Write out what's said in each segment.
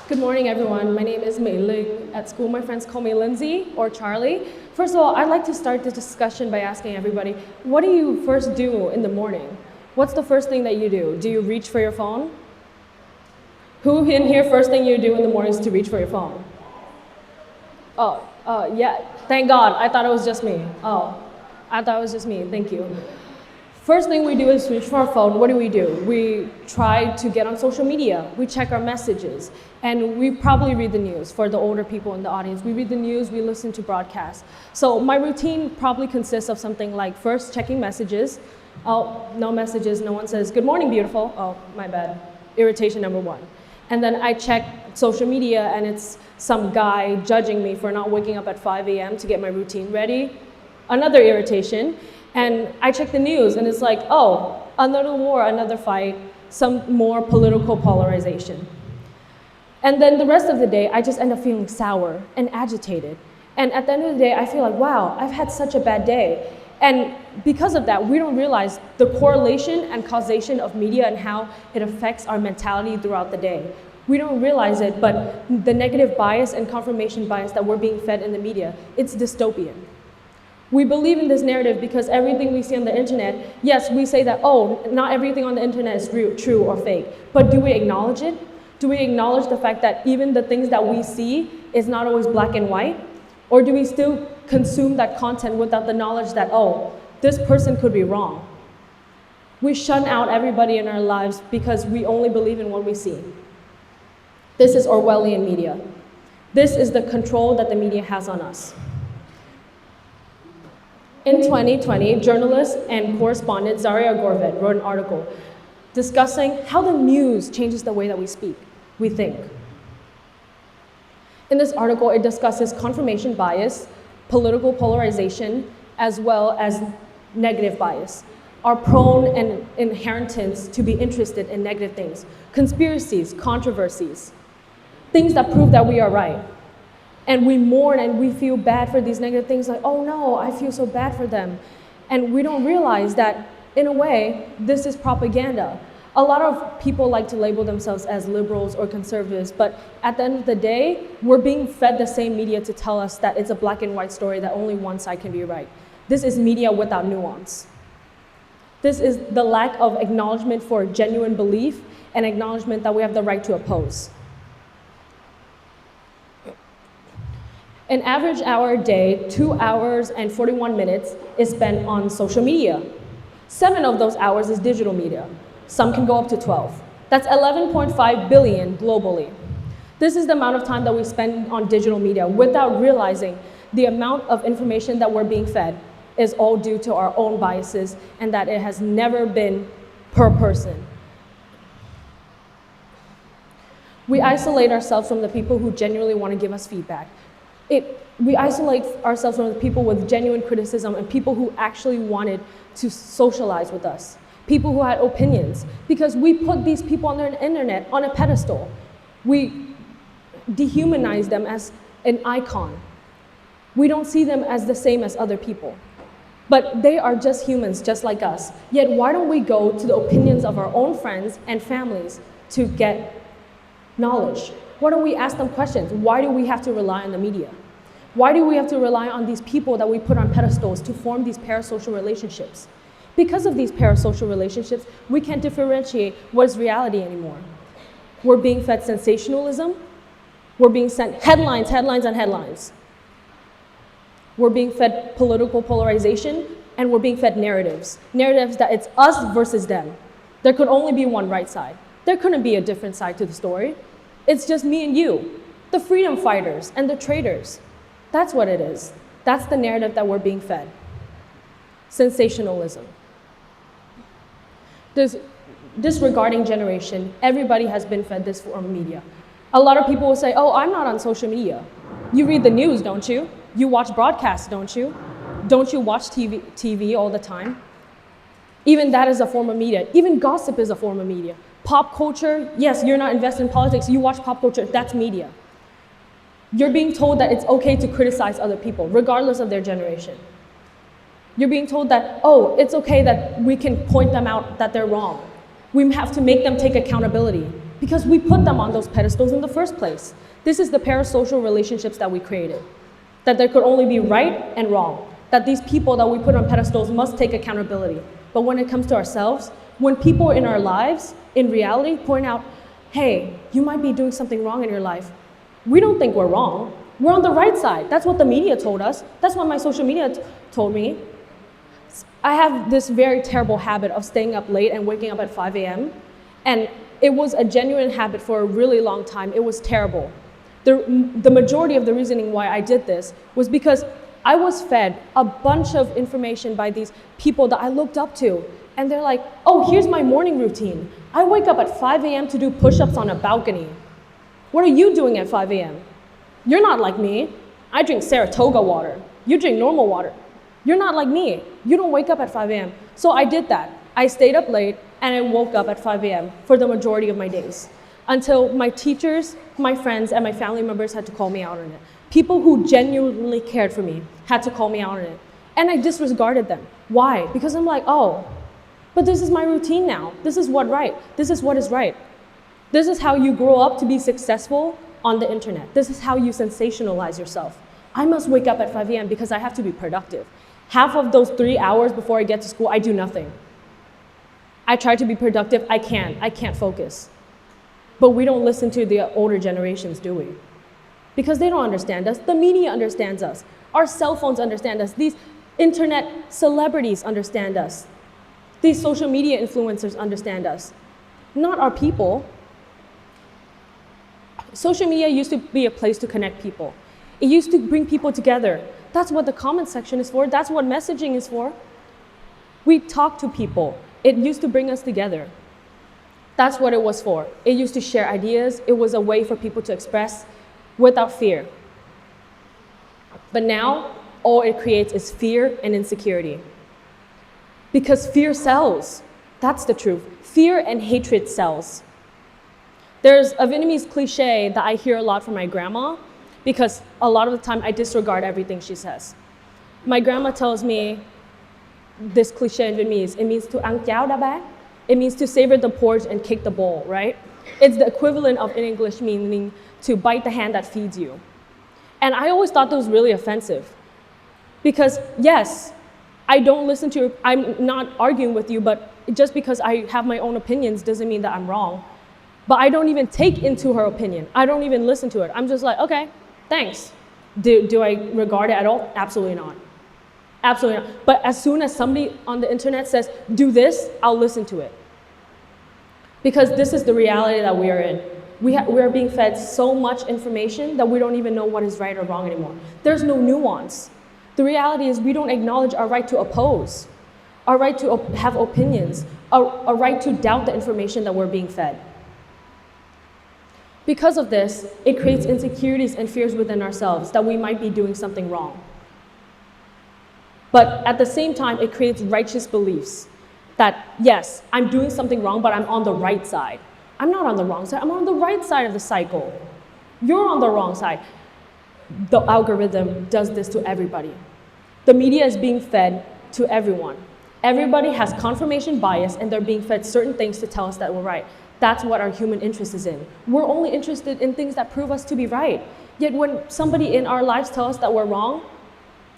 Good morning, everyone. My name is Mei Ling. At school, my friends call me Lindsay or Charlie. First of all, I'd like to start the discussion by asking everybody, what do you first do in the morning? What's the first thing that you do? Do you reach for your phone? Who in here, first thing you do in the morning is to reach for your phone? Yeah, thank God. I thought it was just me. I thought it was just me. Thank you. First thing we do is reach for our phone. What do? We try to get on social media. We check our messages. And we probably read the news. For the older people in the audience, we read the news, we listen to broadcasts. So my routine probably consists of something like first checking messages. Oh, no messages. No one says, good morning, beautiful. Oh, my bad. Irritation number one. And then I check social media, and it's some guy judging me for not waking up at 5 a.m. to get my routine ready. Another irritation. And I check the news, and it's like, oh, another war, another fight, some more political polarization. And then the rest of the day, I just end up feeling sour and agitated. And at the end of the day, I feel like, wow, I've had such a bad day. And because of that, we don't realize the correlation and causation of media and how it affects our mentality throughout the day. We don't realize it, but the negative bias and confirmation bias that we're being fed in the media, it's dystopian. We believe in this narrative because everything we see on the internet, yes, we say that, oh, not everything on the internet is true or fake, but do we acknowledge it? Do we acknowledge the fact that even the things that we see is not always black and white? Or do we still consume that content without the knowledge that, oh, this person could be wrong? We shun out everybody in our lives because we only believe in what we see. This is Orwellian media. This is the control that the media has on us. In 2020, journalist and correspondent Zaria Gorvet wrote an article discussing how the news changes the way that we speak, we think. In this article, it discusses confirmation bias, political polarization, as well as negative bias, our prone and inheritance to be interested in negative things, conspiracies, controversies, things that prove that we are right. And we mourn and we feel bad for these negative things, like, oh no, I feel so bad for them. And we don't realize that, in a way, this is propaganda. A lot of people like to label themselves as liberals or conservatives, but at the end of the day, we're being fed the same media to tell us that it's a black and white story, that only one side can be right. This is media without nuance. This is the lack of acknowledgement for genuine belief and acknowledgement that we have the right to oppose. An average hour a day, 2 hours and 41 minutes, is spent on social media. 7 of those hours is digital media. Some can go up to 12. That's 11.5 billion globally. This is the amount of time that we spend on digital media without realizing the amount of information that we're being fed is all due to our own biases, and that it has never been per person. We isolate ourselves from the people who genuinely want to give us feedback. We isolate ourselves from the people with genuine criticism and people who actually wanted to socialize with us, people who had opinions, because we put these people on the internet on a pedestal. We dehumanize them as an icon. We don't see them as the same as other people. But they are just humans, just like us. Yet why don't we go to the opinions of our own friends and families to get knowledge? Why don't we ask them questions? Why do we have to rely on the media? Why do we have to rely on these people that we put on pedestals to form these parasocial relationships? Because of these parasocial relationships, we can't differentiate what is reality anymore. We're being fed sensationalism. We're being sent headlines, headlines, and headlines. We're being fed political polarization, and we're being fed narratives. Narratives that it's us versus them. There could only be one right side. There couldn't be a different side to the story. It's just me and you, the freedom fighters and the traitors. That's what it is. That's the narrative that we're being fed. Sensationalism. Disregarding generation, everybody has been fed this form of media. A lot of people will say, oh, I'm not on social media. You read the news, don't you? You watch broadcasts, don't you? Don't you watch TV all the time? Even that is a form of media. Even gossip is a form of media. Pop culture, yes, you're not invested in politics, you watch pop culture, that's media. You're being told that it's okay to criticize other people, regardless of their generation. You're being told that, it's okay that we can point them out that they're wrong. We have to make them take accountability. because we put them on those pedestals in the first place. This is the parasocial relationships that we created. That there could only be right and wrong. That these people that we put on pedestals must take accountability. But when it comes to ourselves, when people in our lives, in reality, point out, hey, you might be doing something wrong in your life, we don't think we're wrong. We're on the right side. That's what the media told us. That's what my social media told me. I have this very terrible habit of staying up late and waking up at 5 a.m. And it was a genuine habit for a really long time. It was terrible. The majority of the reasoning why I did this was because I was fed a bunch of information by these people that I looked up to. And they're like, oh, here's my morning routine. I wake up at 5 a.m. to do push-ups on a balcony. What are you doing at 5 a.m.? You're not like me. I drink Saratoga water. You drink normal water. You're not like me. You don't wake up at 5 a.m. So I did that. I stayed up late and I woke up at 5 a.m. for the majority of my days until my teachers, my friends, and my family members had to call me out on it. People who genuinely cared for me had to call me out on it. And I disregarded them. Why? Because I'm like, oh, but this is my routine now. This is what right. This is what is right. This is how you grow up to be successful on the internet. This is how you sensationalize yourself. I must wake up at 5 a.m. because I have to be productive. Half of those 3 hours before I get to school, I do nothing. I try to be productive. I can't focus. But we don't listen to the older generations, do we? Because they don't understand us. The media understands us. Our cell phones understand us. These internet celebrities understand us. These social media influencers understand us. Not our people. Social media used to be a place to connect people. It used to bring people together. That's what the comment section is for. That's what messaging is for. We talk to people. It used to bring us together. That's what it was for. It used to share ideas. It was a way for people to express without fear. But now, all it creates is fear and insecurity. Because fear sells. That's the truth. Fear and hatred sells. There's a Vietnamese cliche that I hear a lot from my grandma, because a lot of the time I disregard everything she says. My grandma tells me this cliche in Vietnamese. It means to ăn cháo đã bác. It means to savor the porridge and kick the bowl, right? It's the equivalent of in English meaning to bite the hand that feeds you. And I always thought that was really offensive. Because yes, I don't listen to, I'm not arguing with you, but just because I have my own opinions doesn't mean that I'm wrong. But I don't even take into her opinion. I don't even listen to it. I'm just like, okay, thanks. Do I regard it at all? Absolutely not. Absolutely not. But as soon as somebody on the internet says, do this, I'll listen to it. Because this is the reality that we are in. We are being fed so much information that we don't even know what is right or wrong anymore. There's no nuance. The reality is we don't acknowledge our right to oppose, our right to have opinions, our right to doubt the information that we're being fed. Because of this, it creates insecurities and fears within ourselves that we might be doing something wrong. But at the same time, it creates righteous beliefs that, yes, I'm doing something wrong, but I'm on the right side. I'm not on the wrong side, I'm on the right side of the cycle. You're on the wrong side. The algorithm does this to everybody. The media is being fed to everyone. Everybody has confirmation bias and they're being fed certain things to tell us that we're right. That's what our human interest is in. We're only interested in things that prove us to be right. Yet when somebody in our lives tells us that we're wrong,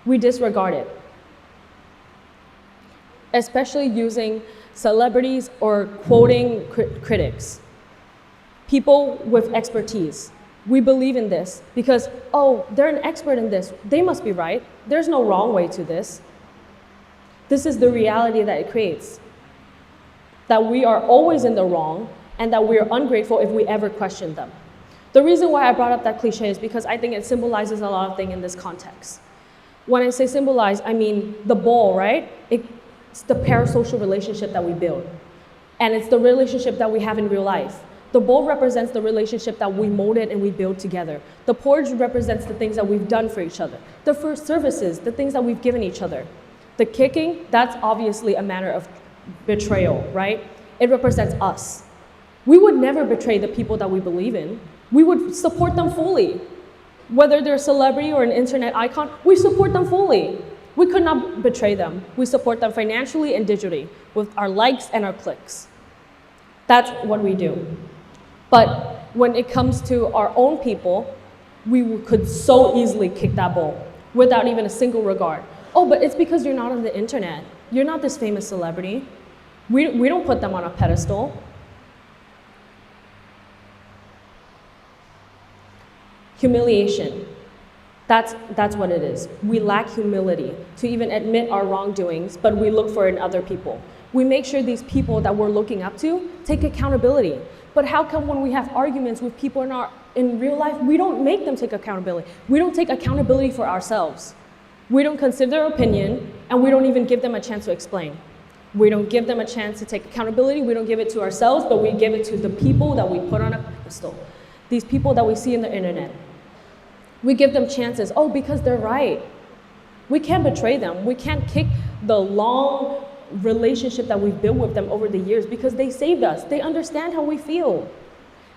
we disregard it. Especially using celebrities or quoting critics. People with expertise. We believe in this because, oh, they're an expert in this. They must be right. There's no wrong way to this. This is the reality that it creates. That we are always in the wrong and that we are ungrateful if we ever question them. The reason why I brought up that cliche is because I think it symbolizes a lot of things in this context. When I say symbolize, I mean the bowl, right? It's the parasocial relationship that we build. And it's the relationship that we have in real life. The bowl represents the relationship that we molded and we build together. The porridge represents the things that we've done for each other. The first services, the things that we've given each other. The kicking, that's obviously a matter of betrayal, right? It represents us. We would never betray the people that we believe in. We would support them fully. Whether they're a celebrity or an internet icon, we support them fully. We could not betray them. We support them financially and digitally with our likes and our clicks. That's what we do. But when it comes to our own people, we could so easily kick that ball without even a single regard. Oh, but it's because you're not on the internet. You're not this famous celebrity. We don't put them on a pedestal. Humiliation. That's what it is. We lack humility to even admit our wrongdoings, but we look for it in other people. We make sure these people that we're looking up to take accountability. But how come when we have arguments with people in real life, we don't make them take accountability? We don't take accountability for ourselves. We don't consider their opinion, and we don't even give them a chance to explain. We don't give them a chance to take accountability. We don't give it to ourselves, but we give it to the people that we put on a pedestal. These people that we see in the internet. We give them chances, oh, because they're right. We can't betray them. We can't kick the long relationship that we've built with them over the years because they saved us. They understand how we feel.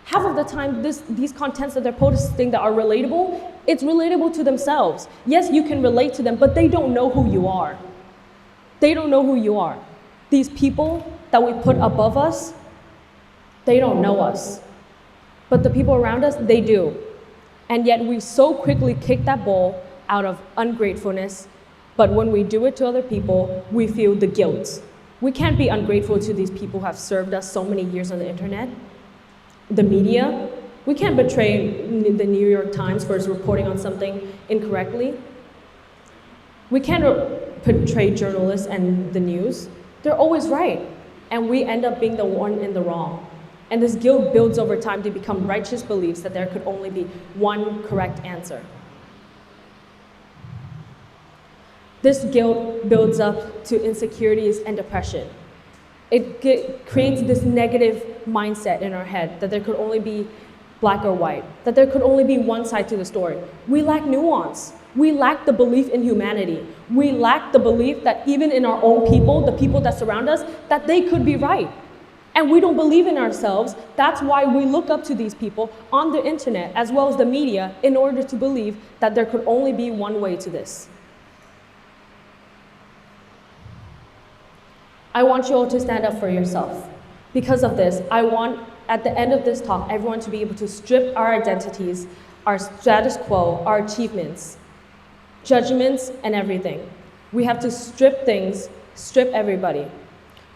Half of the time, these contents that they're posting that are relatable, it's relatable to themselves. Yes, you can relate to them, but they don't know who you are. They don't know who you are. These people that we put above us, they don't know us. But the people around us, they do. And yet we so quickly kick that ball out of ungratefulness, but when we do it to other people, we feel the guilt. We can't be ungrateful to these people who have served us so many years on the internet. The media, we can't betray the New York Times for reporting on something incorrectly. We can't betray journalists and the news. They're always right, and we end up being the one in the wrong. And this guilt builds over time to become righteous beliefs that there could only be one correct answer. This guilt builds up to insecurities and depression. It creates this negative mindset in our head that there could only be black or white, that there could only be one side to the story. We lack nuance. We lack the belief in humanity. We lack the belief that even in our own people, the people that surround us, that they could be right. And we don't believe in ourselves. That's why we look up to these people on the internet as well as the media in order to believe that there could only be one way to this. I want you all to stand up for yourself. Because of this, I want, at the end of this talk, everyone to be able to strip our identities, our status quo, our achievements, judgments, and everything. We have to strip things, strip everybody,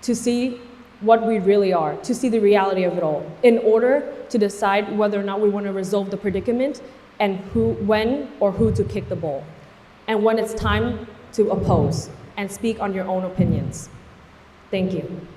to see what we really are, to see the reality of it all, in order to decide whether or not we want to resolve the predicament and when or who to kick the ball, and when it's time to oppose and speak on your own opinions. Thank you.